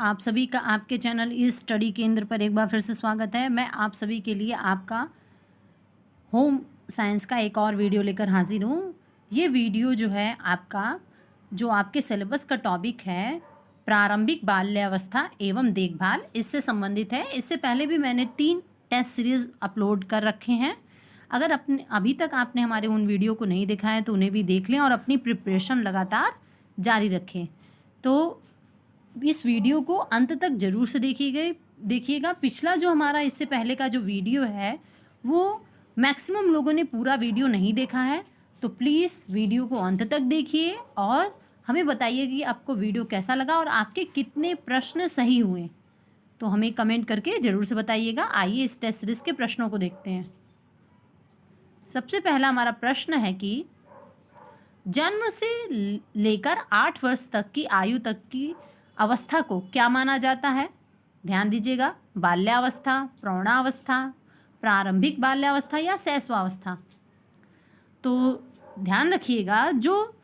आप सभी का आपके चैनल इस स्टडी केंद्र पर एक बार फिर से स्वागत है। मैं आप सभी के लिए आपका होम साइंस का एक और वीडियो लेकर हाजिर हूँ। ये वीडियो जो है आपका जो आपके सिलेबस का टॉपिक है प्रारंभिक बाल्यावस्था एवं देखभाल, इससे संबंधित है। इससे पहले भी मैंने 3 टेस्ट सीरीज़ अपलोड कर रखे हैं। अगर अभी तक आपने हमारे उन वीडियो को नहीं देखा है तो उन्हें भी देख लें और अपनी प्रिपरेशन लगातार जारी रखें। तो इस वीडियो को अंत तक ज़रूर से देखिएगा। पिछला जो हमारा इससे पहले का जो वीडियो है वो मैक्सिमम लोगों ने पूरा वीडियो नहीं देखा है, तो प्लीज़ वीडियो को अंत तक देखिए और हमें बताइए कि आपको वीडियो कैसा लगा और आपके कितने प्रश्न सही हुए। तो हमें कमेंट करके ज़रूर से बताइएगा। आइए इस टेस्ट सीरीज़ के प्रश्नों को देखते हैं। सबसे पहला हमारा प्रश्न है कि जन्म से लेकर 8 वर्ष तक की आयु तक की अवस्था को क्या माना जाता है? ध्यान दीजिएगा, बाल्यावस्था, प्रौढ़ावस्था, प्रारंभिक बाल्यावस्था या शैशवावस्था। तो ध्यान रखिएगा, जो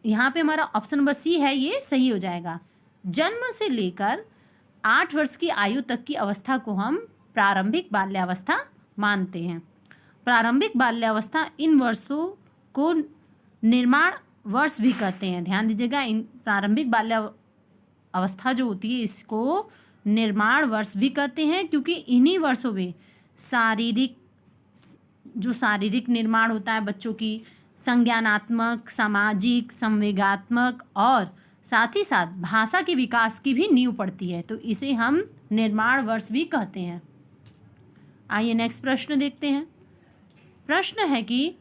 यहाँ पे हमारा ऑप्शन नंबर सी है ये सही हो जाएगा। जन्म से लेकर 8 वर्ष की आयु तक की अवस्था को हम प्रारंभिक बाल्यावस्था मानते हैं। प्रारंभिक बाल्यावस्था इन वर्षों को निर्माण वर्ष भी कहते हैं। ध्यान दीजिएगा, इन प्रारंभिक बाल्यावस्था जो होती है इसको निर्माण वर्ष भी कहते हैं, क्योंकि इन्हीं वर्षों में शारीरिक निर्माण होता है बच्चों की, संज्ञानात्मक, सामाजिक, संवेगात्मक और साथ ही साथ भाषा के विकास की भी नींव पड़ती है, तो इसे हम निर्माण वर्ष भी कहते हैं। आइए नेक्स्ट प्रश्न देखते हैं। प्रश्न है कि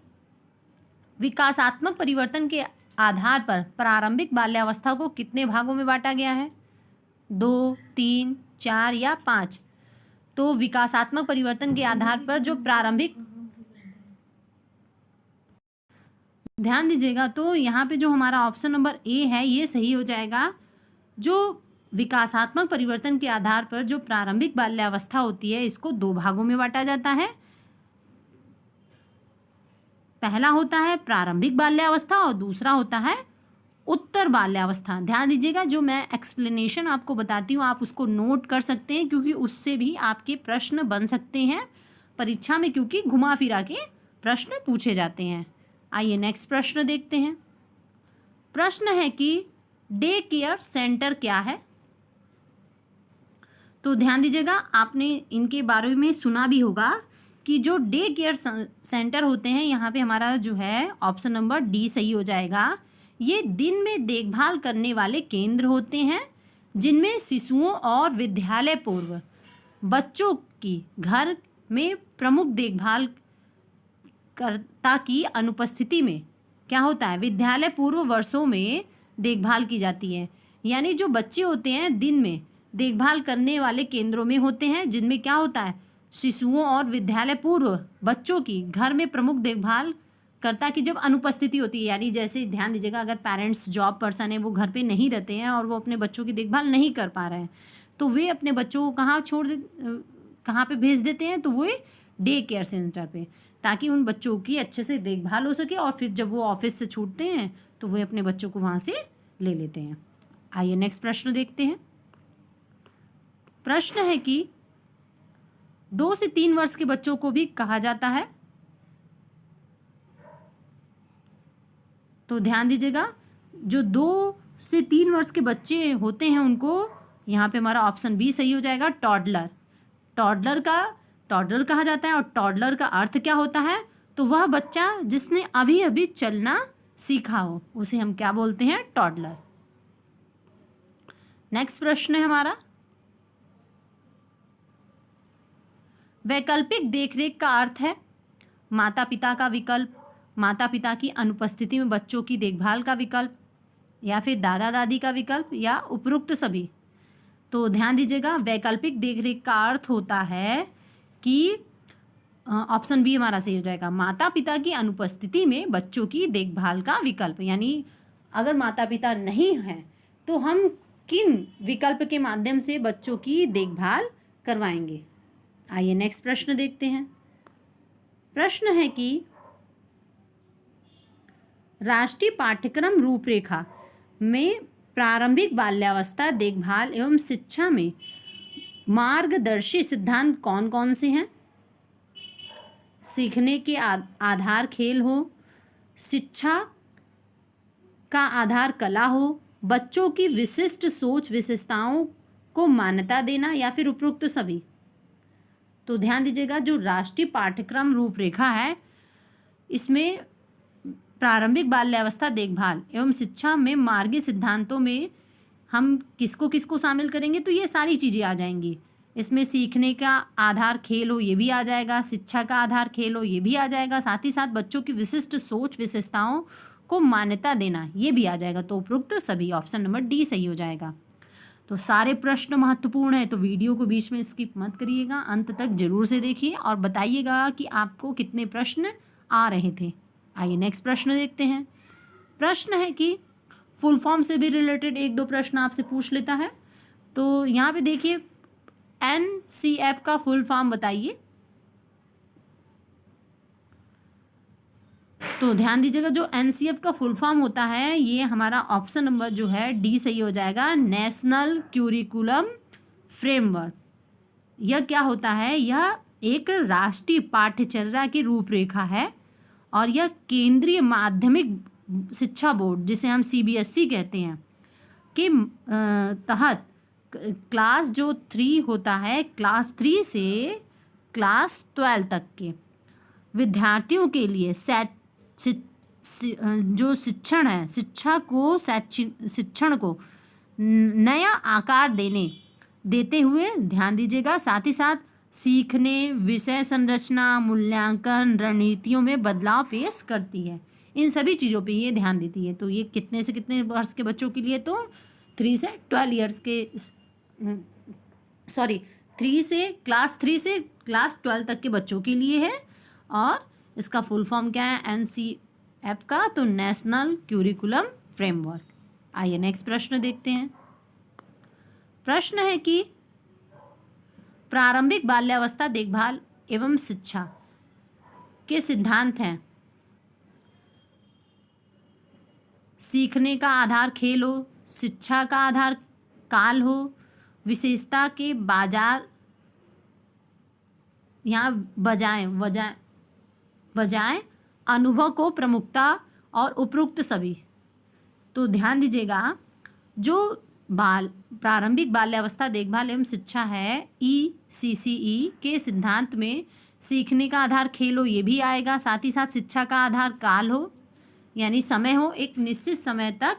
विकासात्मक परिवर्तन के आधार पर प्रारंभिक बाल्यावस्था को कितने भागों में बांटा गया है? 2, 3, 4 या 5? तो विकासात्मक परिवर्तन के आधार पर जो प्रारंभिक, ध्यान दीजिएगा, तो यहाँ पे जो हमारा ऑप्शन नंबर ए है ये सही हो जाएगा। जो विकासात्मक परिवर्तन के आधार पर जो प्रारंभिक बाल्यावस्था होती है इसको 2 भागों में बांटा जाता है। पहला होता है प्रारंभिक बाल्यावस्था और दूसरा होता है उत्तर बाल्यावस्था। ध्यान दीजिएगा, जो मैं एक्सप्लेनेशन आपको बताती हूँ आप उसको नोट कर सकते हैं, क्योंकि उससे भी आपके प्रश्न बन सकते हैं परीक्षा में, क्योंकि घुमा फिरा के प्रश्न पूछे जाते हैं। आइए नेक्स्ट प्रश्न देखते हैं। प्रश्न है कि डे केयर सेंटर क्या है? तो ध्यान दीजिएगा, आपने इनके बारे में सुना भी होगा कि जो डे केयर सेंटर होते हैं, यहाँ पे हमारा जो है ऑप्शन नंबर डी सही हो जाएगा। ये दिन में देखभाल करने वाले केंद्र होते हैं जिनमें शिशुओं और विद्यालय पूर्व बच्चों की घर में प्रमुख देखभाल कर्ता की अनुपस्थिति में क्या होता है, विद्यालय पूर्व वर्षों में देखभाल की जाती है। यानी जो बच्चे होते हैं दिन में देखभाल करने वाले केंद्रों में होते हैं, जिनमें क्या होता है, शिशुओं और विद्यालय पूर्व बच्चों की घर में प्रमुख देखभाल कर्ता की जब अनुपस्थिति होती है, यानी जैसे ध्यान दीजिएगा, अगर पेरेंट्स जॉब पर्सन है, वो घर पे नहीं रहते हैं और वो अपने बच्चों की देखभाल नहीं कर पा रहे हैं, तो वे अपने बच्चों को कहाँ पे भेज देते हैं, तो वो डे केयर सेंटर पे, ताकि उन बच्चों की अच्छे से देखभाल हो सके और फिर जब वो ऑफिस से छूटते हैं तो वे अपने बच्चों को वहाँ से ले लेते हैं। आइए नेक्स्ट प्रश्न देखते हैं। प्रश्न है कि 2 से 3 वर्ष के बच्चों को भी कहा जाता है। तो ध्यान दीजिएगा, जो 2 से 3 वर्ष के बच्चे होते हैं उनको यहाँ पे हमारा ऑप्शन बी सही हो जाएगा, टॉडलर। टॉडलर कहा जाता है। और टॉडलर का अर्थ क्या होता है, तो वह बच्चा जिसने अभी अभी चलना सीखा हो उसे हम क्या बोलते हैं, टॉडलर। नेक्स्ट प्रश्न है हमारा, वैकल्पिक देखरेख का अर्थ है माता पिता का विकल्प, माता पिता की अनुपस्थिति में बच्चों की देखभाल का विकल्प, या फिर दादा दादी का विकल्प, या उपरोक्त सभी। तो ध्यान दीजिएगा, वैकल्पिक देखरेख का अर्थ होता है कि ऑप्शन बी हमारा सही हो जाएगा, माता पिता की अनुपस्थिति में बच्चों की देखभाल का विकल्प। यानी अगर माता पिता नहीं हैं तो हम किन विकल्प के माध्यम से बच्चों की देखभाल करवाएंगे। आइए नेक्स्ट प्रश्न देखते हैं। प्रश्न है कि राष्ट्रीय पाठ्यक्रम रूपरेखा में प्रारंभिक बाल्यावस्था देखभाल एवं शिक्षा में मार्गदर्शी सिद्धांत कौन कौन से हैं? सीखने के आधार खेल हो, शिक्षा का आधार कला हो, बच्चों की विशिष्ट सोच विशेषताओं को मान्यता देना, या फिर उपरोक्त सभी। तो ध्यान दीजिएगा, जो राष्ट्रीय पाठ्यक्रम रूपरेखा है इसमें प्रारंभिक बाल्यावस्था देखभाल एवं शिक्षा में मार्गीय सिद्धांतों में हम किसको किसको शामिल करेंगे, तो ये सारी चीज़ें आ जाएंगी। इसमें सीखने का आधार खेल हो ये भी आ जाएगा, शिक्षा का आधार खेल हो ये भी आ जाएगा, साथ ही साथ बच्चों की विशिष्ट सोच विशेषताओं को मान्यता देना ये भी आ जाएगा। तो उपरोक्त सभी, ऑप्शन नंबर डी सही हो जाएगा। तो सारे प्रश्न महत्वपूर्ण है, तो वीडियो को बीच में स्किप मत करिएगा, अंत तक जरूर से देखिए और बताइएगा कि आपको कितने प्रश्न आ रहे थे। आइए नेक्स्ट प्रश्न देखते हैं। प्रश्न है कि फुल फॉर्म से भी रिलेटेड एक दो प्रश्न आपसे पूछ लेता है। तो यहाँ पे देखिए, NCF का फुल फॉर्म बताइए। तो ध्यान दीजिएगा, जो NCF का फुल फॉर्म होता है ये हमारा ऑप्शन नंबर जो है डी सही हो जाएगा, नेशनल क्यूरिकुलम फ्रेमवर्क। यह क्या होता है? यह एक राष्ट्रीय पाठ्यचर्या की रूपरेखा है और यह केंद्रीय माध्यमिक शिक्षा बोर्ड, जिसे हम CBSE कहते हैं, के तहत क्लास जो 3 होता है, क्लास 3 से क्लास 12 तक के विद्यार्थियों के लिए जो शिक्षण है, शिक्षण को नया आकार देते हुए, ध्यान दीजिएगा, साथ ही साथ सीखने, विषय संरचना, मूल्यांकन, रणनीतियों में बदलाव पेश करती है। इन सभी चीज़ों पे ये ध्यान देती है। तो ये कितने से कितने वर्ष के बच्चों के लिए? तो 3 से 12 ईयर्स के, सॉरी 3 से क्लास 12 तक के बच्चों के लिए है। और इसका फुल फॉर्म क्या है NCF का? तो नेशनल क्यूरिकुलम फ्रेमवर्क। आइए नेक्स्ट प्रश्न देखते हैं। प्रश्न है कि प्रारंभिक बाल्यावस्था देखभाल एवं शिक्षा के सिद्धांत हैं। सीखने का आधार खेल हो, शिक्षा का आधार काल हो, विशेषता के बाजार यहाँ बजाय अनुभव को प्रमुखता, और उपरोक्त सभी। तो ध्यान दीजिएगा, जो प्रारंभिक बाल्यावस्था देखभाल एवं शिक्षा है ECCE के सिद्धांत में सीखने का आधार खेल हो ये भी आएगा, साथ ही साथ शिक्षा का आधार काल हो, यानी समय हो, एक निश्चित समय तक।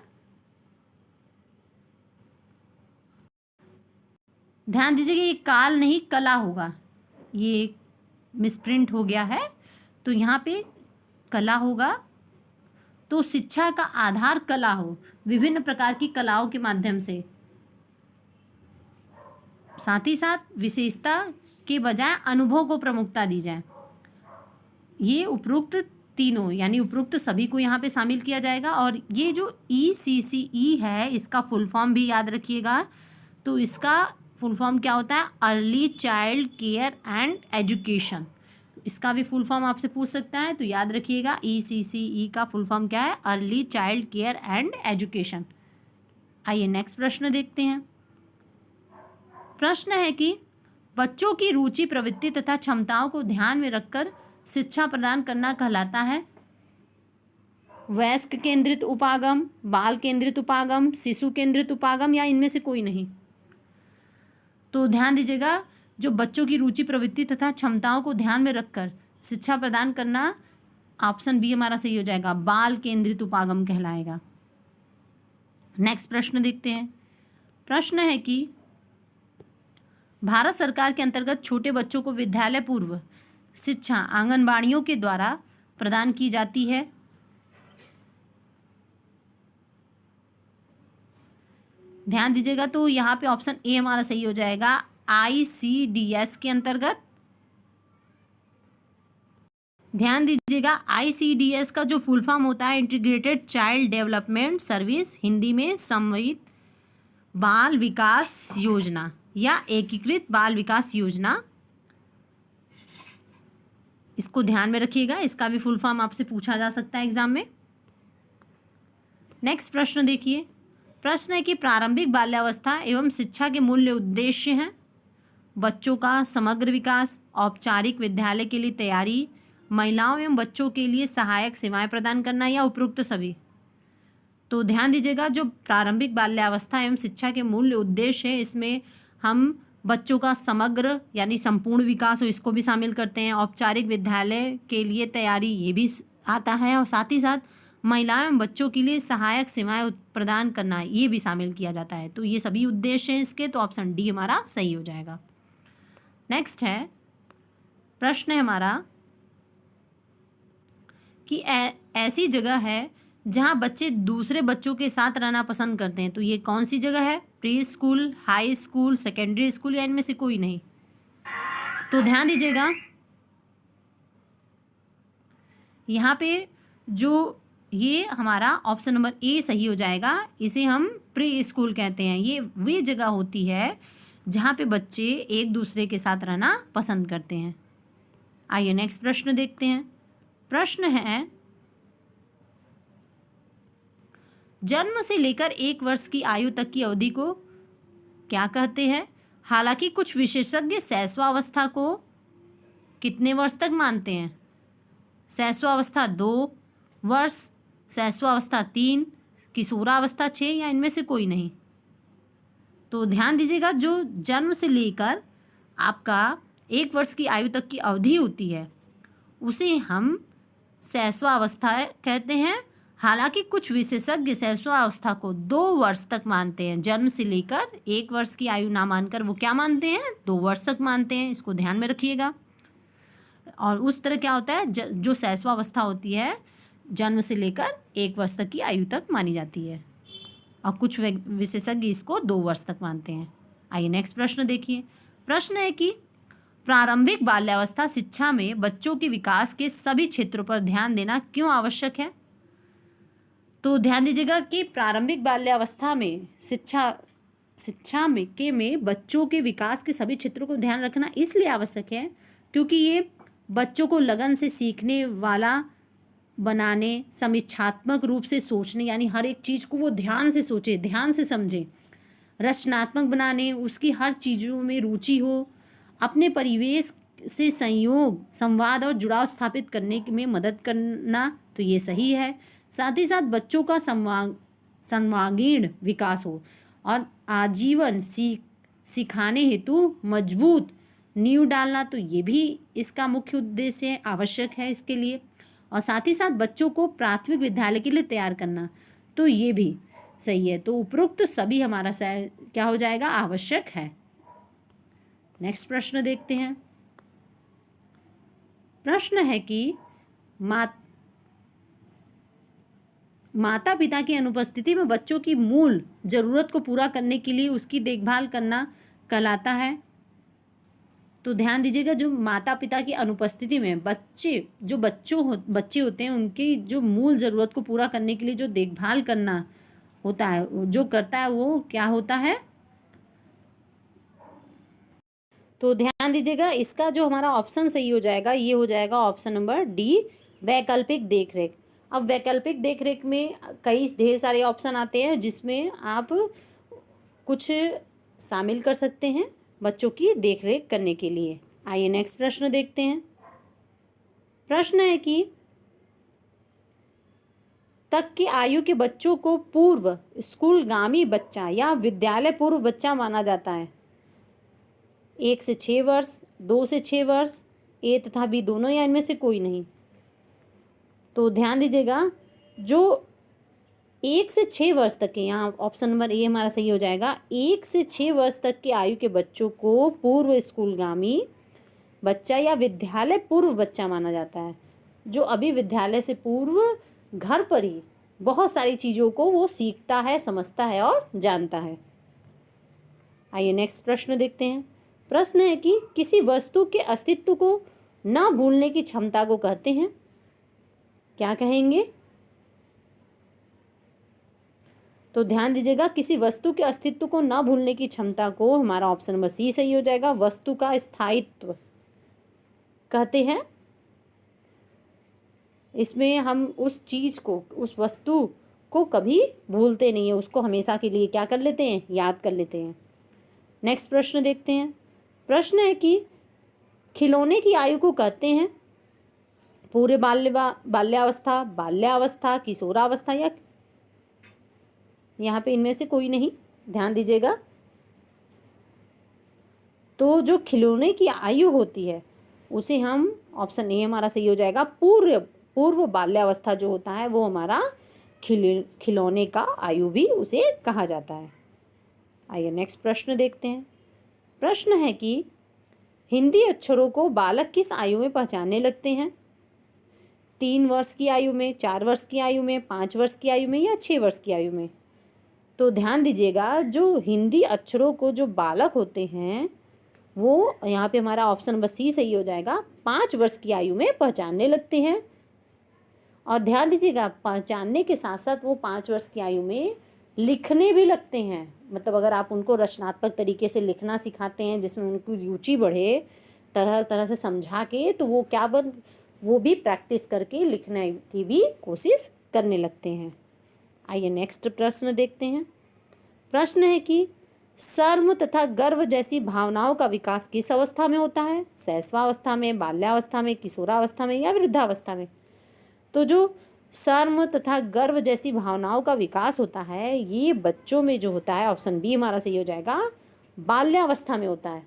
ध्यान दीजिएगा, ये काल नहीं कला होगा, ये मिसप्रिंट हो गया है, तो यहाँ पे कला होगा। तो शिक्षा का आधार कला हो, विभिन्न प्रकार की कलाओं के माध्यम से, साथ ही साथ विशेषता के बजाय अनुभव को प्रमुखता दी जाए। ये उपरोक्त तीनों, यानी उपरोक्त सभी को यहाँ पे शामिल किया जाएगा। और ये जो ECCE है इसका फुल फॉर्म भी याद रखिएगा। तो इसका फुल फॉर्म क्या होता है? Early child care and education. इसका भी फुल फॉर्म आपसे पूछ सकता है, तो याद रखिएगा ECCE का फुल फॉर्म क्या है? Early child care and education. आइए नेक्स्ट प्रश्न देखते हैं। प्रश्न है कि बच्चों की रुचि, प्रवृत्ति तथा क्षमताओं को ध्यान में रखकर शिक्षा प्रदान करना कहलाता है वयस्क केंद्रित उपागम, बाल केंद्रित उपागम, शिशु केंद्रित उपागम, या इनमें से कोई नहीं। तो ध्यान दीजिएगा, जो बच्चों की रुचि, प्रवृत्ति तथा क्षमताओं को ध्यान में रखकर शिक्षा प्रदान करना, ऑप्शन बी हमारा सही हो जाएगा, बाल केंद्रित उपागम कहलाएगा। नेक्स्ट प्रश्न देखते हैं। प्रश्न है कि भारत सरकार के अंतर्गत छोटे बच्चों को विद्यालय पूर्व शिक्षा आंगनबाड़ियों के द्वारा प्रदान की जाती है। ध्यान दीजिएगा, तो यहाँ पे ऑप्शन ए हमारा सही हो जाएगा, ICDS के अंतर्गत। ध्यान दीजिएगा, ICDS का जो फुल फॉर्म होता है integrated child development service, Hindi में समन्वित बाल विकास योजना या एकीकृत बाल विकास योजना। इसको ध्यान में रखिएगा, इसका भी फुल फॉर्म आपसे पूछा जा सकता है एग्जाम में। नेक्स्ट प्रश्न देखिए। प्रश्न है कि प्रारंभिक बाल्यावस्था एवं शिक्षा के मूल्य उद्देश्य हैं। बच्चों का समग्र विकास, औपचारिक विद्यालय के लिए तैयारी, महिलाओं एवं बच्चों के लिए सहायक सेवाएं प्रदान करना, या उपरोक्त सभी। तो ध्यान दीजिएगा, जो प्रारंभिक बाल्यावस्था एवं शिक्षा के मूल्य उद्देश्य है, इसमें हम बच्चों का समग्र यानी संपूर्ण विकास हो इसको भी शामिल करते हैं, औपचारिक विद्यालय के लिए तैयारी ये भी आता है, और साथ ही साथ महिलाओं एवं बच्चों के लिए सहायक सेवाएं प्रदान करना ये भी शामिल किया जाता है। तो ये सभी उद्देश्य हैं इसके, तो ऑप्शन डी हमारा सही हो जाएगा। नेक्स्ट है, प्रश्न है हमारा कि ऐसी जगह है जहाँ बच्चे दूसरे बच्चों के साथ रहना पसंद करते हैं, तो ये कौन सी जगह है? Pre school, high school, secondary school, या इनमें से कोई नहीं। तो ध्यान दीजिएगा, यहाँ पे जो ये हमारा ऑप्शन नंबर ए सही हो जाएगा। इसे हम प्री स्कूल कहते हैं। ये वे जगह होती है जहाँ पे बच्चे एक दूसरे के साथ रहना पसंद करते हैं। आइए नेक्स्ट प्रश्न देखते हैं। प्रश्न है, जन्म से लेकर 1 वर्ष की आयु तक की अवधि को क्या कहते हैं? हालांकि कुछ विशेषज्ञ शैशवावस्था को कितने वर्ष तक मानते हैं? शैशवावस्था 2 वर्ष, शैशवावस्था 3, किशोरावस्था 6, या इनमें से कोई नहीं। तो ध्यान दीजिएगा, जो जन्म से लेकर आपका 1 वर्ष की आयु तक की अवधि होती है उसे हम शैशवावस्था कहते हैं। हालांकि कुछ विशेषज्ञ शैशवावस्था को 2 वर्ष तक मानते हैं। जन्म से लेकर 1 वर्ष की आयु ना मानकर वो क्या मानते हैं? 2 वर्ष तक मानते हैं। इसको ध्यान में रखिएगा। और उस तरह क्या होता है, जो शैशवावस्था होती है जन्म से लेकर 1 वर्ष तक की आयु तक मानी जाती है, और कुछ विशेषज्ञ इसको 2 वर्ष तक मानते हैं। आइए नेक्स्ट प्रश्न देखिए। प्रश्न है कि प्रारंभिक बाल्यावस्था शिक्षा में बच्चों के विकास के सभी क्षेत्रों पर ध्यान देना क्यों आवश्यक है? तो ध्यान दीजिएगा कि प्रारंभिक बाल्यावस्था में शिक्षा में बच्चों के विकास के सभी क्षेत्रों को ध्यान रखना इसलिए आवश्यक है क्योंकि ये बच्चों को लगन से सीखने वाला बनाने, समीक्षात्मक रूप से सोचने, यानी हर एक चीज़ को वो ध्यान से सोचे, ध्यान से समझे, रचनात्मक बनाने, उसकी हर चीज़ों में रुचि हो, अपने परिवेश से संयोग, संवाद और जुड़ाव स्थापित करने में मदद करना, तो ये सही है। साथ ही साथ बच्चों का सर्वांगीण विकास हो और आजीवन सिखाने हेतु मजबूत नींव डालना, तो ये भी इसका मुख्य उद्देश्य है, आवश्यक है इसके लिए। और साथ ही साथ बच्चों को प्राथमिक विद्यालय के लिए तैयार करना, तो ये भी सही है। तो उपरोक्त सभी हमारा क्या हो जाएगा? आवश्यक है। नेक्स्ट प्रश्न देखते हैं। प्रश्न है कि माता पिता की अनुपस्थिति में बच्चों की मूल जरूरत को पूरा करने के लिए उसकी देखभाल करना कहलाता है। तो ध्यान दीजिएगा, जो माता पिता की अनुपस्थिति में बच्चे होते हैं उनकी जो मूल ज़रूरत को पूरा करने के लिए जो देखभाल करना होता है, जो करता है, वो क्या होता है? तो ध्यान दीजिएगा, इसका जो हमारा ऑप्शन सही हो जाएगा ये हो जाएगा ऑप्शन नंबर डी, वैकल्पिक देखरेख। अब वैकल्पिक देखरेख में ढेर सारे ऑप्शन आते हैं जिसमें आप कुछ शामिल कर सकते हैं बच्चों की देखरेख करने के लिए। आइए नेक्स्ट प्रश्न देखते हैं। प्रश्न है कि तक की आयु के बच्चों को पूर्व स्कूलगामी बच्चा या विद्यालय पूर्व बच्चा माना जाता है। 1 से 6 वर्ष, 2 से 6 वर्ष, ए तथा बी दोनों, या इनमें से कोई नहीं। तो ध्यान दीजिएगा, जो 1 से 6 वर्ष तक के, यहाँ ऑप्शन नंबर ए हमारा सही हो जाएगा। 1 से 6 वर्ष तक की आयु के बच्चों को पूर्व स्कूलगामी बच्चा या विद्यालय पूर्व बच्चा माना जाता है, जो अभी विद्यालय से पूर्व घर पर ही बहुत सारी चीज़ों को वो सीखता है, समझता है और जानता है। आइए नेक्स्ट प्रश्न देखते हैं। प्रश्न है कि किसी वस्तु के अस्तित्व को न भूलने की क्षमता को कहते हैं, क्या कहेंगे? तो ध्यान दीजिएगा, किसी वस्तु के अस्तित्व को न भूलने की क्षमता को हमारा ऑप्शन नंबर सी सही हो जाएगा, वस्तु का स्थायित्व कहते हैं। इसमें हम उस चीज़ को, उस वस्तु को कभी भूलते नहीं है, उसको हमेशा के लिए क्या कर लेते हैं, याद कर लेते हैं। नेक्स्ट प्रश्न देखते हैं। प्रश्न है कि खिलौने की आयु को कहते हैं पूरे बाल्यावस्था, बाल्यावस्था, किशोरावस्था, या यहाँ पे इनमें से कोई नहीं, ध्यान दीजिएगा। तो जो खिलौने की आयु होती है उसे हम, ऑप्शन ए हमारा सही हो जाएगा, पूर्व बाल्यावस्था जो होता है वो हमारा खिलौने का आयु भी उसे कहा जाता है। आइए नेक्स्ट प्रश्न देखते हैं। प्रश्न है कि हिंदी अक्षरों को बालक किस आयु में पहचानने लगते हैं? 3 वर्ष की आयु में, 4 वर्ष की आयु में, 5 वर्ष की आयु में, या 6 वर्ष की आयु में? तो ध्यान दीजिएगा, जो हिंदी अक्षरों को जो बालक होते हैं वो यहाँ पे हमारा ऑप्शन नंबर सी सही हो जाएगा, 5 वर्ष की आयु में पहचानने लगते हैं। और ध्यान दीजिएगा, पहचानने के साथ साथ वो 5 वर्ष की आयु में लिखने भी लगते हैं। मतलब अगर आप उनको रचनात्मक तरीके से लिखना सिखाते हैं जिसमें उनकी रुचि बढ़े, तरह तरह से समझा के, तो वो भी प्रैक्टिस करके लिखने की भी कोशिश करने लगते हैं। आइए नेक्स्ट प्रश्न देखते हैं। प्रश्न है कि शर्म तथा गर्व जैसी भावनाओं का विकास किस अवस्था में होता है? शैशवावस्था में, बाल्यावस्था में, किशोरावस्था में, या वृद्धावस्था में? तो जो शर्म तथा गर्व जैसी भावनाओं का विकास होता है ये बच्चों में जो होता है, ऑप्शन बी हमारा सही हो जाएगा, बाल्यावस्था में होता है।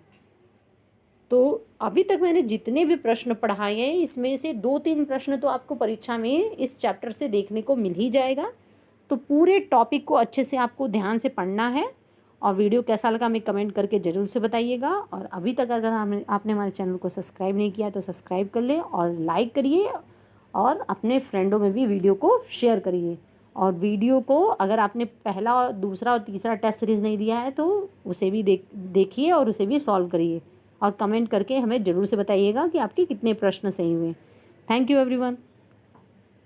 तो अभी तक मैंने जितने भी प्रश्न पढ़ाए हैं इसमें से 2-3 प्रश्न तो आपको परीक्षा में इस चैप्टर से देखने को मिल ही जाएगा। तो पूरे टॉपिक को अच्छे से आपको ध्यान से पढ़ना है। और वीडियो कैसा लगा हमें कमेंट करके ज़रूर से बताइएगा। और अभी तक अगर आपने हमारे चैनल को सब्सक्राइब नहीं किया तो सब्सक्राइब कर लें और लाइक करिए, और अपने फ्रेंडों में भी वीडियो को शेयर करिए। और वीडियो को अगर आपने पहला, दूसरा और तीसरा टेस्ट सीरीज़ नहीं दिया है तो उसे भी देखिए और उसे भी सॉल्व करिए, और कमेंट करके हमें ज़रूर से बताइएगा कि आपके कितने प्रश्न सही हुए। Thank you everyone.